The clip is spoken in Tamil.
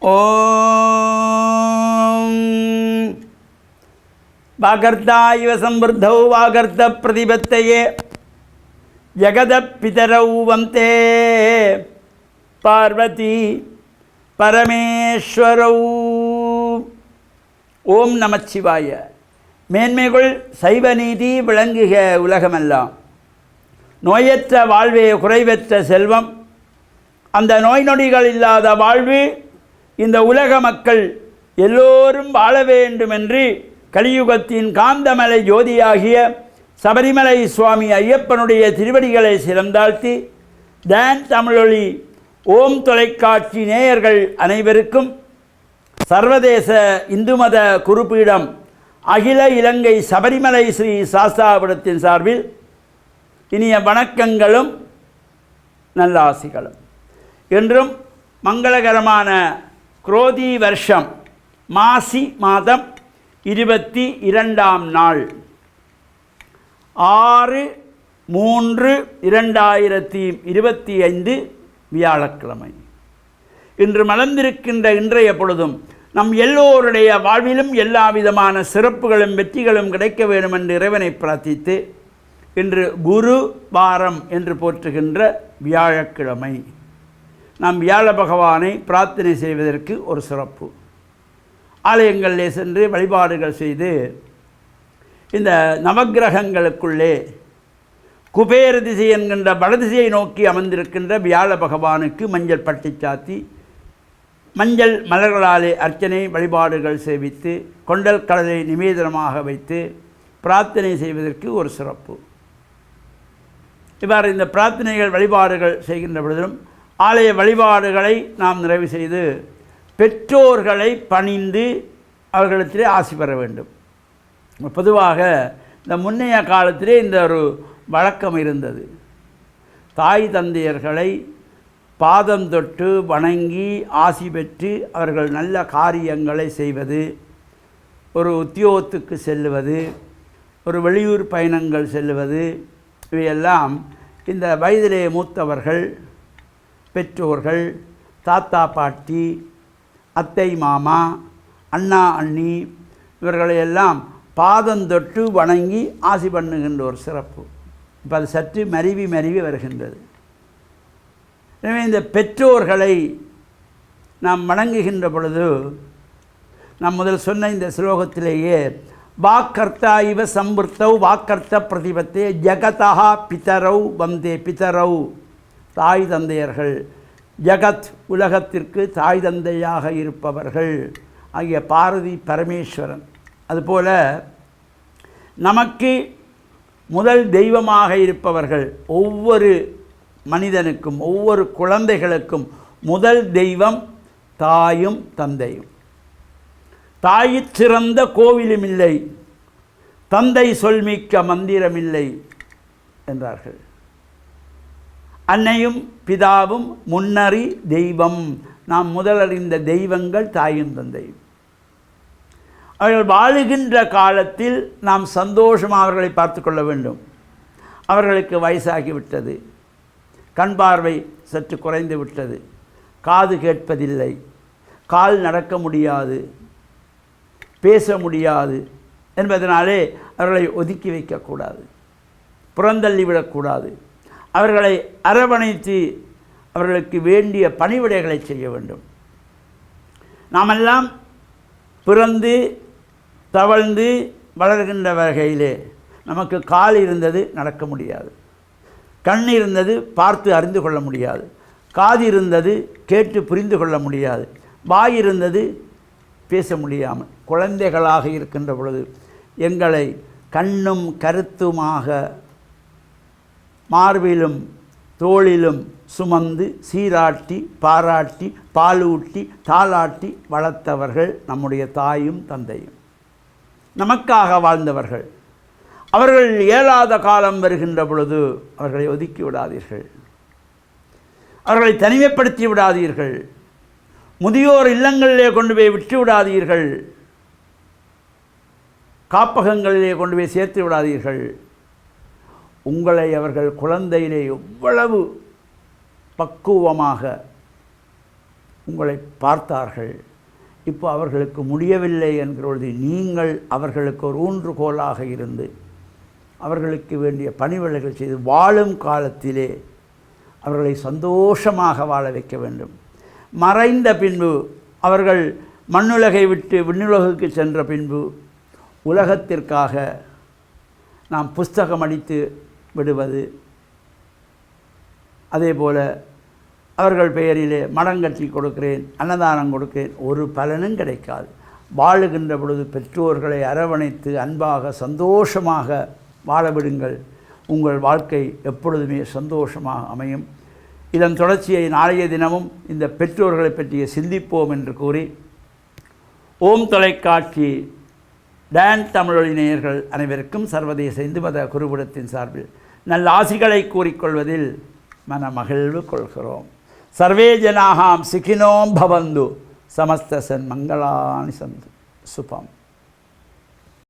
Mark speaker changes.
Speaker 1: ஓம் வாகர்த்தா இவ சம்பிருத்தௌ வாகர்த்த பிரதிபத்தையே ஜகத பிதரௌ வந்தே பார்வதி பரமேஸ்வரௌ. ஓம் நமச்சிவாய. மேன்மைகள் சைவ நீதி விளங்குக உலகமெல்லாம். நோயற்ற வாழ்வே குறைவற்ற செல்வம். அந்த நோய் நொடிகள் இல்லாத வாழ்வு இந்த உலக மக்கள் எல்லோரும் வாழ வேண்டும் என்று கலியுகத்தின் காந்தமலை ஜோதியாகிய சபரிமலை சுவாமி ஐயப்பனுடைய திருவடிகளை சிறந்தாழ்த்தி டான் தமிழொலி ஓம் தொலைக்காட்சி நேயர்கள் அனைவருக்கும் சர்வதேச இந்து மத குருபீடம் அகில இலங்கை சபரிமலை ஸ்ரீ சாஸ்தாபுரத்தின் சார்பில் இனிய வணக்கங்களும் நல்லாசிகளும். என்றும் மங்களகரமான குரோதி வருஷம் மாசி மாதம் 22ஆம் நாள் 6/3/2025 வியாழக்கிழமை. இன்று மலர்ந்திருக்கின்ற இன்றைய பொழுதும் நம் எல்லோருடைய வாழ்விலும் எல்லா விதமான சிறப்புகளும் வெற்றிகளும் கிடைக்க வேண்டும் என்று இறைவனை பிரார்த்தித்து இன்று குரு வாரம் என்று போற்றுகின்ற வியாழக்கிழமை. நாம் வியாழ பகவானை பிரார்த்தனை செய்வதற்கு ஒரு சிறப்பு. ஆலயங்களிலே சென்று வழிபாடுகள் செய்து இந்த நவக்கிரகங்களுக்குள்ளே குபேர திசை என்கின்ற வடதிசையை நோக்கி அமர்ந்திருக்கின்ற வியாழ பகவானுக்கு மஞ்சள் பட்டி சாத்தி மஞ்சள் மலர்களாலே அர்ச்சனை வழிபாடுகள் சேவித்து கொண்டல் கடலை நிவேதனமாக வைத்து பிரார்த்தனை செய்வதற்கு ஒரு சிறப்பு. இவ்வாறு இந்த பிரார்த்தனைகள் வழிபாடுகள் செய்கின்ற பொழுதிலும் ஆலய வழிபாடுகளை நாம் நிறைவு செய்து பெற்றோர்களை பணிந்து அவர்களிடத்திலே ஆசி பெற வேண்டும். பொதுவாக இந்த முன்னைய காலத்திலே இந்த ஒரு வழக்கம் இருந்தது. தாய் தந்தையர்களை பாதம் தொட்டு வணங்கி ஆசி பெற்று அவர்கள் நல்ல காரியங்களை செய்வது, ஒரு உத்தியோகத்துக்கு செல்லுவது, ஒரு வெளியூர் பயணங்கள் செல்லுவது, இவையெல்லாம் இந்த வயதிலே மூத்தவர்கள், பெற்றோர்கள், தாத்தா பாட்டி, அத்தை மாமா, அண்ணா அண்ணி இவர்களையெல்லாம் பாதந்தொட்டு வணங்கி ஆசி பண்ணுகின்ற ஒரு சிறப்பு. இப்போ அது சற்று மருவி வருகின்றது. எனவே இந்த பெற்றோர்களை நாம் வணங்குகின்ற பொழுது நாம் முதல் சொன்ன இந்த ஸ்லோகத்திலேயே வாக்கர்த்தா இவ சம்பிருத்தௌ வாக்கர்த்த பிரதிபத்தே ஜகதா பிதரௌ வந்தே. பிதரௌ தாய் தந்தையர்கள், ஜகத் உலகத்திற்கு தாய் தந்தையாக இருப்பவர்கள் ஆகிய பார்வதி பரமேஸ்வரன். அதுபோல் நமக்கு முதல் தெய்வமாக இருப்பவர்கள். ஒவ்வொரு மனிதனுக்கும் ஒவ்வொரு குழந்தைகளுக்கும் முதல் தெய்வம் தாயும் தந்தையும். தாயிற் சிறந்த கோவிலும் இல்லை, தந்தை சொல்மிக்க மந்திரமில்லை என்றார்கள். அன்னையும் பிதாவும் முன்னறி தெய்வம். நாம் முதலறிந்த தெய்வங்கள் தாயும் தந்தையும். அவர்கள் வாழுகின்ற காலத்தில் நாம் சந்தோஷமாக அவர்களை பார்த்து கொள்ள வேண்டும். அவர்களுக்கு வயசாகிவிட்டது, கண் பார்வை சற்று குறைந்து விட்டது, காது கேட்பதில்லை, கால் நடக்க முடியாது, பேச முடியாது என்பதனாலே அவர்களை ஒதுக்கி வைக்கக்கூடாது, புறந்தள்ளிவிடக்கூடாது. அவர்களை அரவணைத்து அவர்களுக்கு வேண்டிய பணிவிடைகளை செய்ய வேண்டும். நாமெல்லாம் பிறந்து தவழ்ந்து வளர்கின்ற வகையிலே நமக்கு கால் இருந்தது, நடக்க முடியாது. கண் இருந்தது, பார்த்து அறிந்து கொள்ள முடியாது. காது இருந்தது, கேட்டு புரிந்து கொள்ள முடியாது. வாய் இருந்தது, பேச முடியாமல் குழந்தைகளாக இருக்கின்ற பொழுது எங்களை கண்ணும் கருத்துமாக மார்பிலும் தோளிலும் சுமந்து சீராட்டி பாராட்டி பாலூட்டி தாளாட்டி வளர்த்தவர்கள் நம்முடைய தாயும் தந்தையும். நமக்காக வாழ்ந்தவர்கள். அவர்கள் இயலாத காலம் வருகின்ற பொழுது அவர்களை ஒதுக்கி விடாதீர்கள், அவர்களை தனிமைப்படுத்தி விடாதீர்கள், முதியோர் இல்லங்களிலே கொண்டு போய் விட்டு விடாதீர்கள், காப்பகங்களிலே கொண்டு போய் சேர்த்து விடாதீர்கள். உங்களை அவர்கள் குழந்தையிலே எவ்வளவு பக்குவமாக உங்களை பார்த்தார்கள். இப்போ அவர்களுக்கு முடியவில்லை என்கிறபொழுது நீங்கள் அவர்களுக்கு ஒரு ஊன்றுகோலாக இருந்து அவர்களுக்கு வேண்டிய பணிவிடைகள் செய்து வாழும் காலத்திலே அவர்களை சந்தோஷமாக வாழ வைக்க வேண்டும். மறைந்த பின்பு அவர்கள் மண்ணுலகை விட்டு விண்ணுலகுக்கு சென்ற பின்பு உலகத்திற்காக நாம் புஸ்தகம் அடித்து விடுவது, அதே போல் அவர்கள் பெயரிலே மடங்கட்டி கொடுக்கிறேன், அன்னதானம் கொடுக்கிறேன், ஒரு பலனும் கிடைக்காது. வாழுகின்ற பொழுது பெற்றோர்களை அரவணைத்து அன்பாக சந்தோஷமாக வாழ விடுங்கள். உங்கள் வாழ்க்கை எப்பொழுதுமே சந்தோஷமாக அமையும். இதன் தொடர்ச்சியை நாளைய தினமும் இந்த பெற்றோர்களை பற்றிய சிந்திப்போம் என்று கூறி, ஓம் தொலைக்காட்சி டான் தமிழொலி நேயர்கள் அனைவருக்கும் சர்வதேச இந்து மத குருபீடத்தின் சார்பில் நல்ல ஆசிகளை கூறிக்கொள்வதில் மன மகிழ்வு கொள்கிறோம். சர்வே ஜனாகாம் சுகினோ பவந்து சமஸ்த சன்மங்களானி சந்து சுபம்.